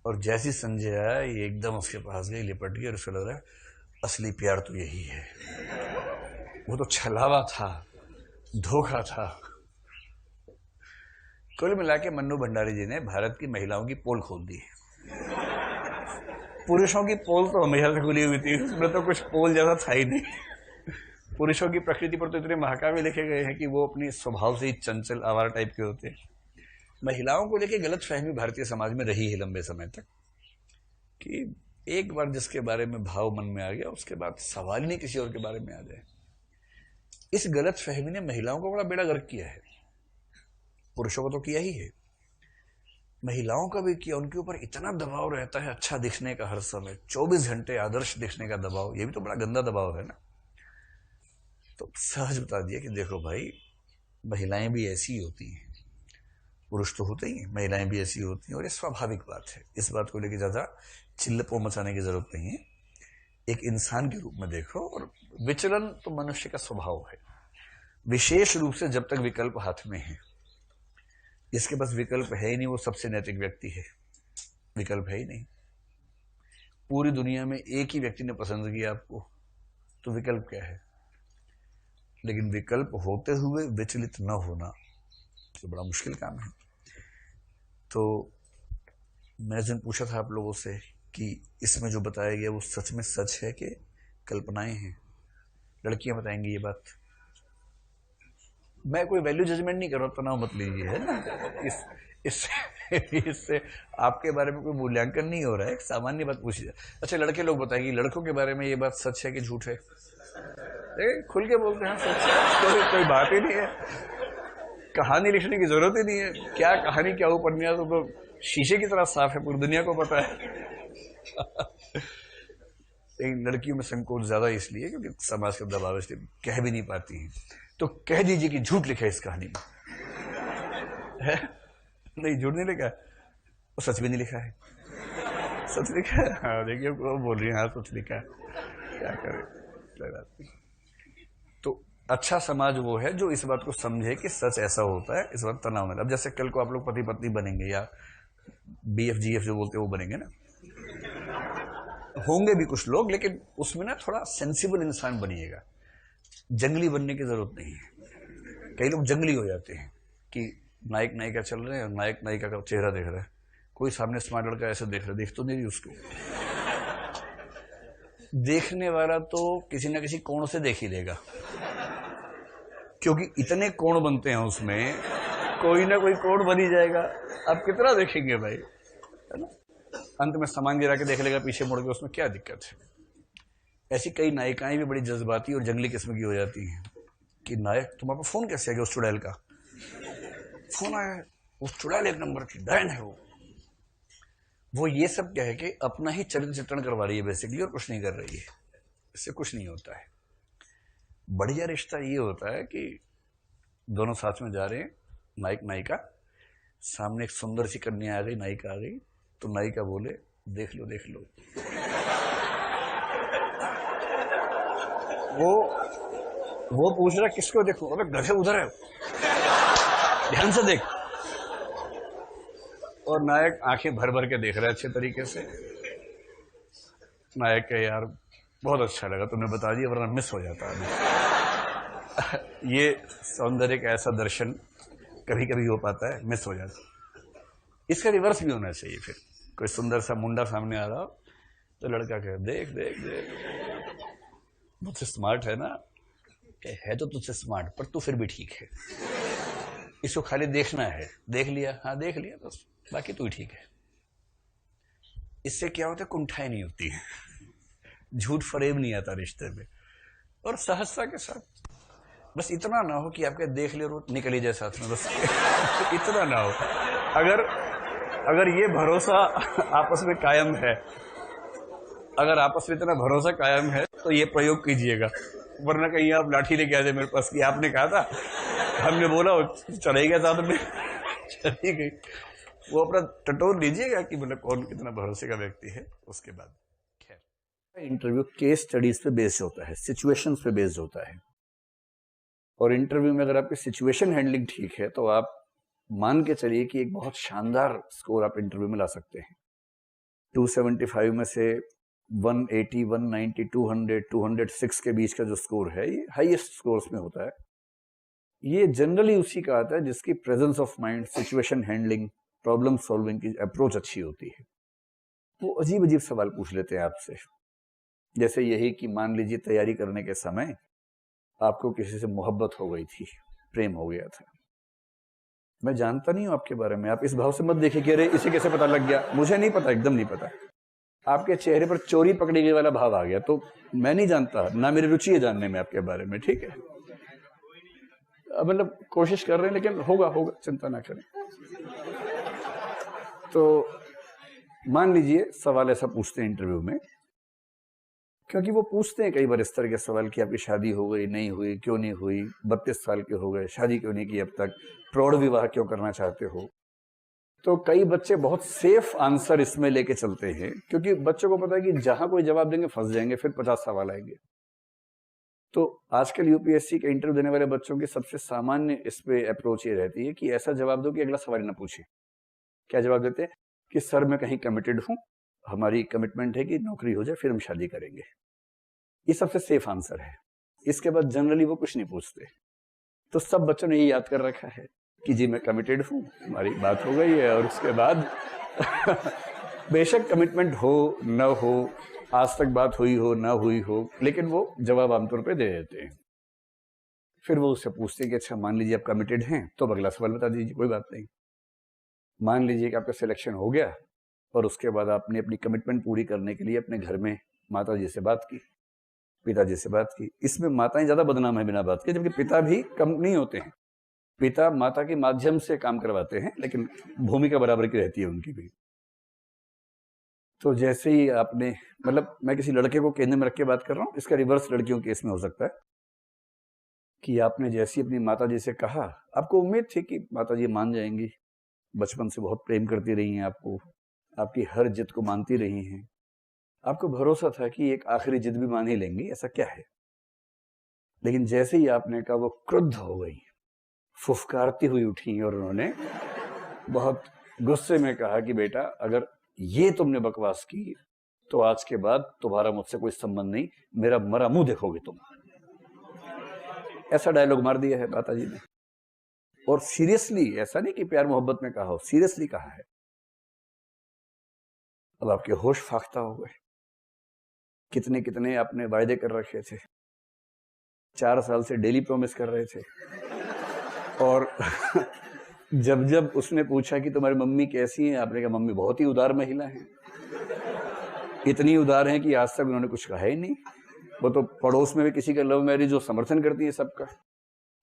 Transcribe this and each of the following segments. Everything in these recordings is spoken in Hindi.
और जैसी संजय आया ये एकदम उसके पास गई, लिपट गई और उसको लग रहा है असली प्यार तो यही है। वो तो छलावा था, धोखा था। कुल मिला के मन्नू भंडारी जी ने भारत की महिलाओं की पोल खोल दी। पुरुषों की पोल तो हमेशा से खुली हुई थी, उसमें तो कुछ पोल जैसा था ही नहीं। पुरुषों की प्रकृति पर तो इतने महाकाव्य लिखे गए हैं कि वो अपनी स्वभाव से ही चंचल आवारा टाइप के होते हैं। महिलाओं को लेकर गलत फहमी भारतीय समाज में रही है लंबे समय तक, कि एक बार जिसके बारे में भाव मन में आ गया उसके बाद सवाल ही नहीं किसी और के बारे में आ जाए। इस गलत फहमी ने महिलाओं को बड़ा बेड़ा गर्क किया है। पुरुषों को तो किया ही है, महिलाओं का भी किया। उनके ऊपर इतना दबाव रहता है अच्छा दिखने का, हर समय 24 घंटे आदर्श दिखने का दबाव, ये भी तो बड़ा गंदा दबाव है ना। तो सहज बता दिया कि देखो भाई, महिलाएं भी ऐसी ही होती हैं, पुरुष तो होते ही हैं, महिलाएं भी ऐसी होती हैं, और ये स्वाभाविक बात है। इस बात को लेकर ज्यादा चिल्लपो मचाने की जरूरत नहीं है। एक इंसान के रूप में देखो, और विचलन तो मनुष्य का स्वभाव है, विशेष रूप से जब तक विकल्प हाथ में है। जिसके पास विकल्प है ही नहीं वो सबसे नैतिक व्यक्ति है। विकल्प है ही नहीं, पूरी दुनिया में एक ही व्यक्ति ने पसंद किया आपको, तो विकल्प क्या है। लेकिन विकल्प होते हुए विचलित न होना तो बड़ा मुश्किल काम है। तो मैंने जिन पूछा था आप लोगों से कि इसमें जो बताया गया वो सच में सच है कि कल्पनाएं हैं, लड़कियां बताएंगी ये बात। मैं कोई वैल्यू जजमेंट नहीं कर रहा, तनाव मत लीजिए, है ना। इससे आपके बारे में कोई मूल्यांकन नहीं हो रहा है, एक सामान्य बात पूछी जाए। अच्छा, लड़के लोग बताएंगे लड़कों के बारे में ये बात सच है कि झूठ है। खुल के बोलते हैं सच है, कोई बात ही नहीं है, कहानी लिखने की जरूरत ही नहीं है। क्या कहानी क्या उपन्यास, तो शीशे की तरह साफ है, पूरी दुनिया को पता है। लेकिन लड़कियों में संकोच ज्यादा इसलिए क्योंकि समाज का दबाव, इसलिए कह भी नहीं पाती हैं। तो कह दीजिए कि झूठ लिखा है इस कहानी में, है? नहीं, झूठ नहीं लिखा है, वो सच भी नहीं लिखा है। सच लिखा है, हाँ देखिए वो बोल रही है, हाँ सच लिखा है, क्या करे। तो अच्छा समाज वो है जो इस बात को समझे कि सच ऐसा होता है, इस बात तनाव में। अब जैसे कल को आप लोग पति पत्नी बनेंगे या BF GF जो बोलते हैं वो बनेंगे ना, होंगे भी कुछ लोग, लेकिन उसमें ना थोड़ा सेंसिबल इंसान बनिएगा, जंगली बनने की जरूरत नहीं है। कई लोग जंगली हो जाते हैं कि नायक नायिका चल रहे हैं और नायक नायिका का चेहरा देख रहा है, कोई सामने स्मार्ट लड़का ऐसे देख रहा है, देख तो नहीं रही उसको, देखने वाला तो किसी ना किसी कोण से देख ही लेगा, क्योंकि इतने कोण बनते हैं उसमें, कोई ना कोई कोण बन ही जाएगा। आप कितना देखेंगे भाई, है ना। अंत में सामान गिरा के देख लेगा पीछे मुड़ के, उसमें क्या दिक्कत है। ऐसी कई नायिकाएं भी बड़ी जज्बाती और जंगली किस्म की हो जाती हैं कि नायक, तुम्हारे पास फोन कैसे आ गया उस चुड़ैल का, फोन आया, उस चुड़ैल एक नंबर की डायन है वो ये सब क्या है कि अपना ही चरित्र चित्रण करवा रही है बेसिकली, और कुछ नहीं कर रही है। इससे कुछ नहीं होता है। बढ़िया रिश्ता ये होता है कि दोनों साथ में जा रहे हैं, नायक नायिका, सामने एक सुंदर सी कन्या आ गई, नायिका आ गई, तो नायिका बोले देख लो देख लो, वो पूछ रहा किसको देखो, अबे गधे उधर है, ध्यान से देख। और नायक आंखें भर भर के देख रहा है अच्छे तरीके से। नायक के यार बहुत अच्छा लगा तुमने बता दिया, वरना मिस हो जाता है। ये सौंदर्य का ऐसा दर्शन कभी कभी हो पाता है, मिस हो जाता है। इसका रिवर्स भी होना चाहिए। फिर कोई सुंदर सा मुंडा सामने आ रहा तो लड़का कहे देख देख देख, मुझसे स्मार्ट है ना, है तो तुझसे स्मार्ट, पर तू फिर भी ठीक है, इसको खाली देखना है, देख लिया, हाँ देख लिया बस, बाकी तू ही ठीक है। इससे क्या होता है, कुंठाई नहीं होती है, झूठ फरेब नहीं आता रिश्ते में, और सहजता के साथ। बस इतना ना हो कि आपके देख ले और निकल ही जाए साथ में, बस इतना ना हो। अगर अगर ये भरोसा आपस में कायम है, अगर आपस में इतना भरोसा कायम है तो ये प्रयोग कीजिएगा, वरना कहीं आप लाठी लेके आ जाए मेरे पास कि आपने कहा था, हमने बोला, चले गया साथ में, चली गई। वो अपना टटोर लीजिएगा कि मतलब कौन कितना भरोसे का व्यक्ति है। उसके बाद खैर, इंटरव्यू केस स्टडीज पे बेस्ड होता है, सिचुएशंस पे बेस्ड होता है, और इंटरव्यू में अगर आपकी सिचुएशन हैंडलिंग ठीक है तो आप मान के चलिए कि एक बहुत शानदार स्कोर आप इंटरव्यू में ला सकते हैं। 275 में से 180, 190, 200, 206 के बीच का जो स्कोर है, ये हाईएस्ट स्कोर्स में होता है। ये जनरली उसी का आता है जिसकी presence of mind, situation handling, problem solving की अप्रोच अच्छी होती है। वो अजीब अजीब सवाल पूछ लेते हैं आपसे, जैसे यही कि मान लीजिए तैयारी करने के समय आपको किसी से मोहब्बत हो गई थी, प्रेम हो गया था। मैं जानता नहीं हूं आपके बारे में, आप इस भाव से मत देखिए कि अरे इसे कैसे पता लग गया, मुझे नहीं पता, एकदम नहीं पता। आपके चेहरे पर चोरी पकड़ी गई वाला भाव आ गया, तो मैं नहीं जानता, ना मेरी रुचि है जानने में आपके बारे में, ठीक है। मतलब कोशिश कर रहे हैं, लेकिन होगा होगा, चिंता ना करें। तो मान लीजिए सवाल ऐसा पूछते हैं इंटरव्यू में, क्योंकि वो पूछते हैं कई बार इस तरह के सवाल कि आपकी शादी हो गई, नहीं हुई, क्यों नहीं हुई, 32 साल के हो गए, शादी क्यों नहीं की अब तक, प्रौढ़ विवाह क्यों करना चाहते हो। तो कई बच्चे बहुत सेफ आंसर इसमें लेके चलते हैं, क्योंकि बच्चों को पता है कि जहां कोई जवाब देंगे फंस जाएंगे, फिर 50 सवाल आएंगे। तो आजकल यूपीएससी के इंटरव्यू देने वाले बच्चों की सबसे सामान्य इस पे अप्रोच ये रहती है कि ऐसा जवाब दो कि अगला सवाल ना पूछे। क्या जवाब देते हैं कि सर मैं कहीं कमिटेड हूं, हमारी कमिटमेंट है कि नौकरी हो जाए फिर हम शादी करेंगे। ये सबसे सेफ आंसर है। इसके बाद जनरली वो कुछ नहीं पूछते। तो सब बच्चों ने ये याद कर रखा है कि जी मैं कमिटेड हूं, हमारी बात हो गई है, और उसके बाद बेशक कमिटमेंट हो न हो, आज तक बात हुई हो ना हुई हो, लेकिन वो जवाब आमतौर पे दे देते हैं। फिर वो उससे पूछते हैं कि अच्छा मान लीजिए आप कमिटेड हैं, तो अब अगला सवाल बता दीजिए। कोई बात नहीं, मान लीजिए कि आपका सिलेक्शन हो गया और उसके बाद आपने अपनी कमिटमेंट पूरी करने के लिए अपने घर में माता जी से बात की, पिताजी से बात की। इसमें माताएं ज्यादा बदनाम है बिना बात के, जबकि पिता भी कम नहीं होते हैं। पिता माता के माध्यम से काम करवाते हैं, लेकिन भूमिका बराबर की रहती है उनकी भी। तो जैसे ही आपने, मतलब मैं किसी लड़के को केंद्र में रख के बात कर रहा हूँ, इसका रिवर्स लड़कियों के केस में हो सकता है कि आपने जैसी अपनी माता जी से कहा, आपको उम्मीद थी कि माता जी मान जाएंगी, बचपन से बहुत प्रेम करती रही हैं आपको, आपकी हर जिद को मानती रही हैं, आपको भरोसा था कि एक आखिरी जिद भी मान ही लेंगी, ऐसा क्या है। लेकिन जैसे ही आपने कहा, वो क्रुद्ध हो गई, फुफकारती हुई उठी और उन्होंने बहुत गुस्से में कहा कि बेटा अगर ये तुमने बकवास की तो आज के बाद तुम्हारा मुझसे कोई संबंध नहीं, मेरा मरा मुंह देखोगे तुम। ऐसा डायलॉग मार दिया है माता जी ने, और सीरियसली, ऐसा नहीं कि प्यार मोहब्बत में कहा हो, सीरियसली कहा है। अब आपके होश फाख्ता हो गए। कितने कितने आपने वायदे कर रखे थे, 4 साल से डेली प्रॉमिस कर रहे थे, और जब जब उसने पूछा कि तुम्हारी मम्मी कैसी है, आपने कहा मम्मी बहुत ही उदार महिला है, इतनी उदार है कि आज तक उन्होंने कुछ कहा ही नहीं। वो तो पड़ोस में भी किसी का लव मैरिज जो समर्थन करती है सबका।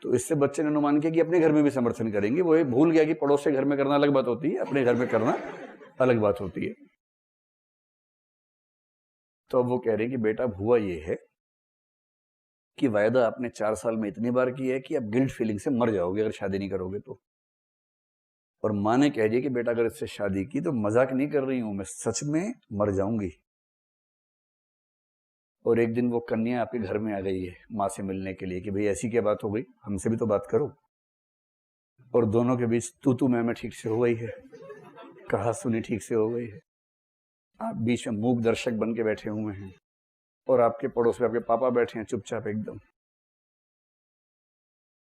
तो इससे बच्चे ने अनुमान किया कि अपने घर में भी समर्थन करेंगे। वो ये भूल गया कि पड़ोस के घर में करना अलग बात होती है, अपने घर में करना अलग बात होती है। तो अब वो कह रहे हैं कि बेटा हुआ ये है कि वायदा आपने 4 साल में इतनी बार किया है कि आप गिल्ट फीलिंग से मर जाओगे अगर शादी नहीं करोगे तो। और माँ ने कह दिया कि बेटा अगर इससे शादी की तो मजाक नहीं कर रही हूं, मैं सच में मर जाऊंगी। और एक दिन वो कन्या आपके घर में आ गई है माँ से मिलने के लिए कि भाई ऐसी क्या बात हो गई, हमसे भी तो बात करो। और दोनों के बीच तू मैं ठीक से हो गई है, कहा सुनी ठीक से हो गई है। आप बीच में मूक दर्शक बन के बैठे हुए हैं, और आपके पड़ोस में आपके पापा बैठे हैं चुपचाप एकदम।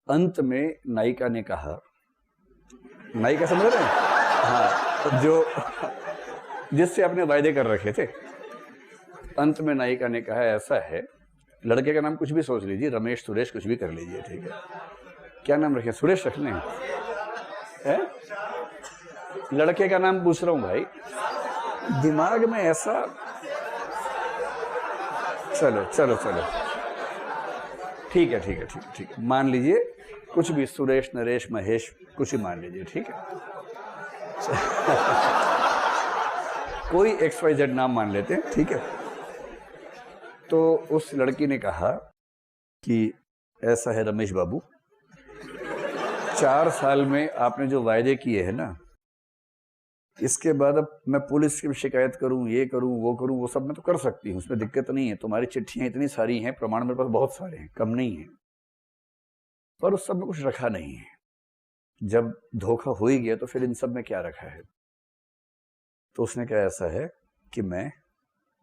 अंत में नायिका ने कहा, नायिका समझ रहे हैं, हाँ, जो जिससे आपने वायदे कर रखे थे। अंत में नायिका ने कहा ऐसा है, लड़के का नाम कुछ भी सोच लीजिए, रमेश सुरेश कुछ भी कर लीजिए, ठीक है। क्या नाम रखें, सुरेश रख लें? लड़के का नाम पूछ रहा हूं भाई, दिमाग में ऐसा। चलो चलो चलो, ठीक है ठीक है ठीक है ठीक है, मान लीजिए कुछ भी, सुरेश नरेश महेश कुछ ही मान लीजिए, ठीक है। कोई XYZ नाम मान लेते हैं, ठीक है। तो उस लड़की ने कहा कि ऐसा है रमेश बाबू, 4 साल में आपने जो वायदे किए हैं ना, इसके बाद अब मैं पुलिस की शिकायत करूं, ये करूं वो करूं, वो सब मैं तो कर सकती हूँ, उसमें दिक्कत नहीं है। तुम्हारी चिट्ठियां इतनी सारी हैं, प्रमाण मेरे पास बहुत सारे हैं, कम नहीं है, पर उस सब में कुछ रखा नहीं है। जब धोखा हो ही गया तो फिर इन सब में क्या रखा है। तो उसने कहा ऐसा है कि मैं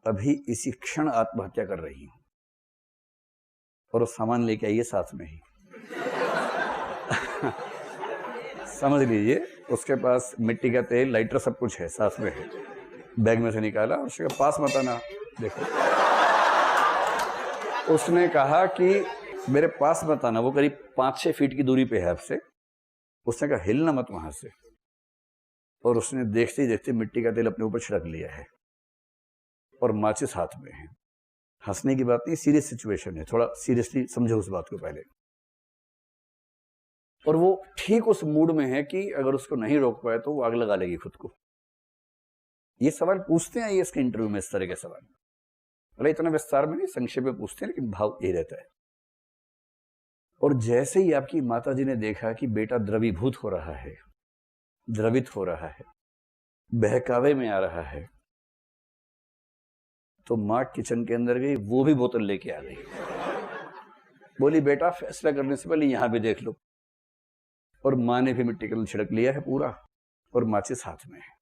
अभी इसी क्षण आत्महत्या कर रही हूं, और वो सामान लेके आइए साथ में ही। समझ लीजिए, उसके पास मिट्टी का तेल, लाइटर, सब कुछ है, साथ में है। बैग में से निकाला और उसके पास मत आना। देखो, उसने कहा कि मेरे पास मत आना। वो करीब 5-6 फीट की दूरी पे है आपसे। उसने कहा हिलना मत वहां से। और उसने देखते ही देखते मिट्टी का तेल अपने ऊपर छिड़क लिया है और माचिस हाथ में है। हंसने की बात नहीं, सीरियस सिचुएशन है, थोड़ा सीरियसली समझो उस बात को पहले। और वो ठीक उस मूड में है कि अगर उसको नहीं रोक पाए तो वो आग लगा लेगी खुद को। ये सवाल पूछते हैं ये इसके इंटरव्यू में, इस तरह के सवाल, मतलब इतना विस्तार में नहीं, संक्षेप में पूछते हैं, लेकिन भाव यही रहता है। और जैसे ही आपकी माताजी ने देखा कि बेटा द्रवीभूत हो रहा है, द्रवित हो रहा है, बहकावे में आ रहा है, तो माँ किचन के अंदर गई, वो भी बोतल लेके आ गई। बोली बेटा फैसला करने से पहले यहां भी देख लो। और माँ ने भी मिट्टी का तेल छिड़क लिया है पूरा, और माचिस हाथ में है।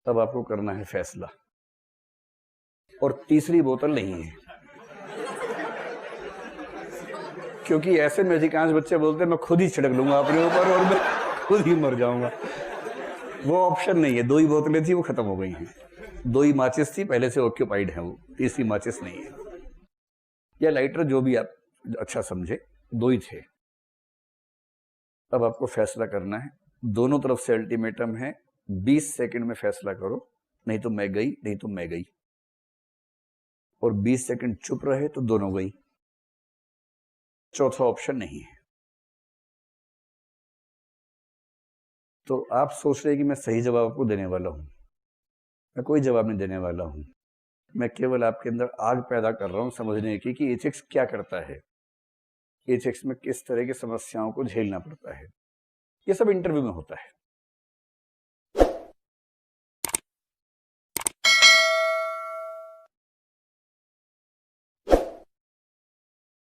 अब आपको करना है फैसला। और तीसरी बोतल नहीं है, क्योंकि ऐसे में अधिकांश बच्चे बोलते हैं मैं खुद ही छिड़क लूंगा अपने ऊपर और मैं खुद ही मर जाऊंगा। वो ऑप्शन नहीं है। 2 ही बोतलें थी, वो खत्म हो गई हैं। 2 ही माचिस थी, पहले से ऑक्यूपाइड है वो, तीसरी माचिस नहीं है, या लाइटर, जो भी आप अच्छा समझे, 2 ही थे। अब आपको फैसला करना है। दोनों तरफ से अल्टीमेटम है, 20 सेकंड में फैसला करो, नहीं तो मैं गई, नहीं तो मैं गई। और 20 सेकंड चुप रहे तो दोनों गई। चौथा ऑप्शन नहीं है। तो आप सोच रहे हैं कि मैं सही जवाब आपको देने वाला हूं। मैं कोई जवाब नहीं देने वाला हूं। मैं केवल आपके अंदर आग पैदा कर रहा हूं समझने की कि एथिक्स क्या करता है, एथिक्स में किस तरह की समस्याओं को झेलना पड़ता है। ये सब इंटरव्यू में होता है।